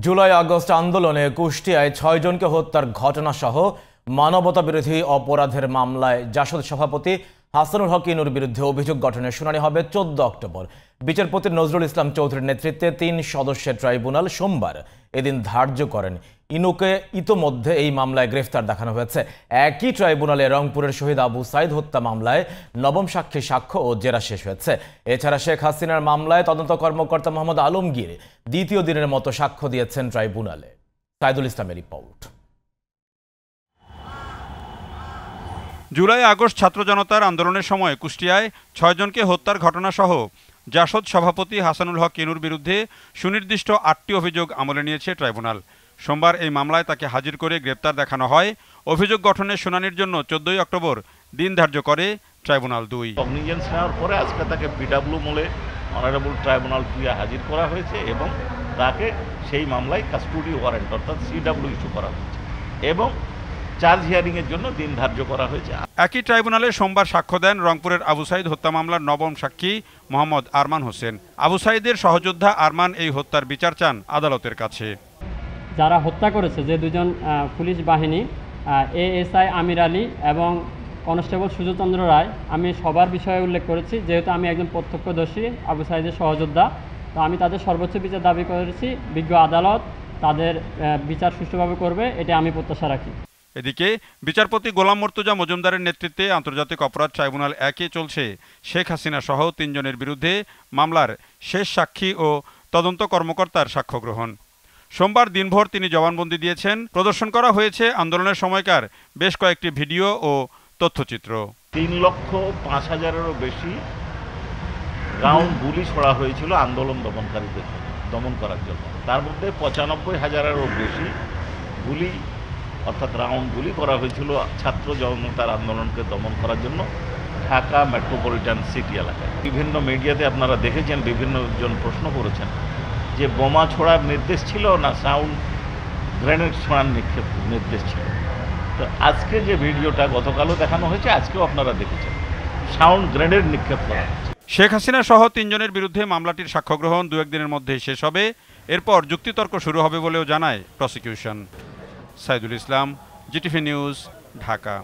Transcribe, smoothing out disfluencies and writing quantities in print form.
July August আন্দোলনে কুষ্টিয়ায় ৬ জনকে হত্যার ঘটনা সহ মানবতাবিরোধী অপরাধের মামলায় জাসদ সভাপতি হাসানুল হক ইনুর বিরুদ্ধে অভিযোগ গঠনের শুনানি হবে ১৪ অক্টোবর। বিচারপতি নজরুল ইসলাম চৌধুরীর নেতৃত্বে ৩ সদস্যের ট্রাইব্যুনাল সোমবার এদিন ধার্য করেন। ইনুকে ইতোমধ্যে এই মামলায় গ্রেফতার দেখানো হয়েছে। একই ট্রাইব্যুনালে রংপুরের শহীদ আবু সাইদ হত্যা মামলায় নবম সাক্ষী সাক্ষ্য ও জেরা শেষ হয়েছে। এছাড়া শেখ হাসিনার মামলায় তদন্ত কর্মকর্তা মোহাম্মদ আলমগীর দ্বিতীয় দিনের মতো সাক্ষ্য দিয়েছেন ট্রাইব্যুনালে। সাইদুল ইসলামের রিপোর্ট। জুলাই আগস্ট ছাত্র জনতার আন্দোলনের সময় কুষ্টিয়ায় ৬ জনকে হত্যার ঘটনা সহ জাসদ সভাপতি হাসানুল হক ইনুর বিরুদ্ধে সুনির্দিষ্ট ৮টি অভিযোগ আমলে নিয়েছে ট্রাইব্যুনাল। সোমবার এই মামলায় তাকে হাজির করে গ্রেপ্তার দেখানো হয়। অভিযোগ গঠনের শুনানির জন্য ১৪ অক্টোবর দিন ধার্য করে ট্রাইব্যুনাল ২। কগনিজেন্স নেওয়ার পরে আজকে তাকে পিডব্লিউ মোলে অনারেবল ট্রাইব্যুনাল ২ হাজির করা হয়েছে এবং তাকে সেই মামলায় কাস্টোডি ওয়ারেন্ট অর্থাৎ সিডব্লিউ ইস্যু করা হয়েছে এবং চার্জ হিয়ারিংয়ের জন্য দিন ধার্য করা হয়েছে। একই ট্রাইব্যুনালে সোমবার সাক্ষ্য দেন রংপুরের আবু সাইদ হত্যা মামলার নবম সাক্ষী মোহাম্মদ আরমান হোসেন। আবু সাইদের সহযোদ্ধা আরমান এই হত্যার বিচার চান আদালতের কাছে। যারা হত্যা করেছে, যে দুজন পুলিশ বাহিনী এএসআই আমির আলী এবং কনস্টেবল সুজচন্দ্র রায়, আমি সবার বিষয়ে উল্লেখ করেছি। যেহেতু আমি একজন প্রত্যক্ষদর্শী আবু সাইদের সহযোদ্ধা, তো আমি তাদের সর্বোচ্চ বিচার দাবি করেছি। বিজ্ঞ আদালত তাদের বিচার সুষ্ঠুভাবে করবে, এটা আমি প্রত্যাশা রাখি। এদিকে বিচারপতি গোলাম মুর্তজা মজুমদারের নেতৃত্বে আন্তর্জাতিক অপরাধ ট্রাইব্যুনাল ১-এ চলছে শেখ হাসিনা সহ ৩ জনের বিরুদ্ধে মামলার শেষ সাক্ষী ও তদন্ত কর্মকর্তার সাক্ষ্য গ্রহণ। সোমবার দিনভর তিনি জবানবন্দি দিয়েছেন। প্রদর্শন করা হয়েছে আন্দোলনের সময়কার বেশ কয়েকটি ভিডিও ও তথ্যচিত্র। ৩,৫,০০০-এরও বেশি রাউন্ড গুলি ছোড়া হয়েছিল আন্দোলন দমনকারীদের দমন করার জন্য। তার মধ্যে ৯৫,০০০-এরও বেশি গুলি অর্থাৎ রাউন্ড গুলি করা হয়েছিল ছাত্র জনতার আন্দোলনকে দমন করার জন্য ঢাকা মেট্রোপলিটন সিটি এলাকায়। বিভিন্ন মিডিয়াতে আপনারা দেখেছেন, বিভিন্ন জন প্রশ্ন করেছেন যে বোমা ছোড়ার নির্দেশ ছিল না সাউন্ড গ্রেনেড ছোড়ার নির্দেশ ছিল। তো আজকে যে ভিডিওটা গতকালও দেখানো হয়েছে, আজকেও আপনারা দেখেছেন সাউন্ড গ্রেনেড নিক্ষেপ করা হয়েছে। শেখ হাসিনা সহ ৩ জনের বিরুদ্ধে মামলাটির সাক্ষ্য গ্রহণ ২-১ দিনের মধ্যেই শেষ হবে। এরপর যুক্তিতর্ক শুরু হবে বলেও জানায় prosecution. Saidul Islam, GTV news, Dhaka.